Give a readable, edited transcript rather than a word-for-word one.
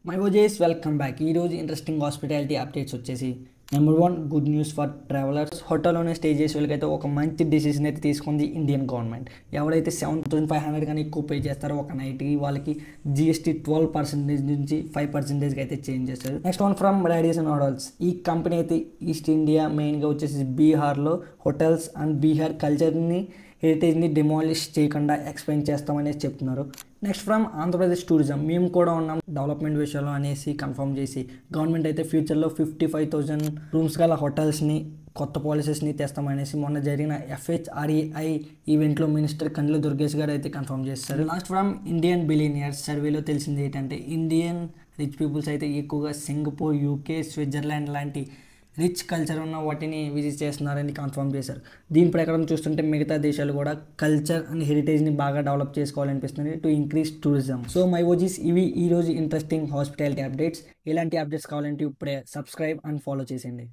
My OGs welcome back. ఈరోజు interesting hospitality updates వచ్చేసి number 1 good news for travellers. హోటల్లోనే stay చేసే వాళ్ళకైతే ఒక మంచి డిసిషన్ అయితే తీసుకుంది ఇండియన్ గవర్నమెంట్. ఎవరైతే 7,500 కానీ ఎక్కువ పే చేస్తారో ఒక నైట్కి వాళ్ళకి జిఎస్టీ 12% నుంచి 5% అయితే చేంజ్ చేస్తారు. Next one from Radisson hotels. ఈ కంపెనీ అయితే ఈస్ట్ ఇండియా మెయిన్గా వచ్చేసి బీహార్లో హోటల్స్ అండ్ బీహార్ కల్చర్ని హెరిటేజ్ని డిమాలిష్ చేయకుండా ఎక్స్ప్లెయిన్ చేస్తామనేసి చెప్తున్నారు. Next from Andhra Pradesh tourism. మేము కూడా ఉన్నాం డెవలప్మెంట్ విషయంలో అనేసి కన్ఫర్మ్ చేసి గవర్నమెంట్ అయితే ఫ్యూచర్లో 55,000 రూమ్స్ గల హోటల్స్ని కొత్త పాలసీస్ని తెస్తామనేసి మొన్న జరిగిన FHREI ఈవెంట్లో మినిస్టర్ కండ్ల దుర్గేష్ గారు అయితే కన్ఫర్మ్ చేస్తారు. లాస్ట్ ఫ్రమ్ ఇండియన్ బిలియనియర్స్ సర్వేలో తెలిసింది ఏంటంటే ఇండియన్ రిచ్ పీపుల్స్ అయితే ఎక్కువగా సింగపూర్, UK, స్విట్జర్లాండ్ లాంటి రిచ్ కల్చర్ ఉన్న వాటిని విజిట్ చేస్తున్నారని కన్ఫర్మ్ చేశారు. దీని ప్రకారం చూస్తుంటే మిగతా దేశాలు కూడా కల్చర్ అండ్ హెరిటేజ్ని బాగా డెవలప్ చేసుకోవాలనిపిస్తుంది to increase tourism. So my OGs ఇవి ఈరోజు ఇంట్రెస్టింగ్ హాస్పిటాలిటీ అప్డేట్స్. ఇలాంటి అప్డేట్స్ కావాలంటే ఇప్పుడే సబ్స్క్రైబ్ అండ్ ఫాలో చేసేయండి.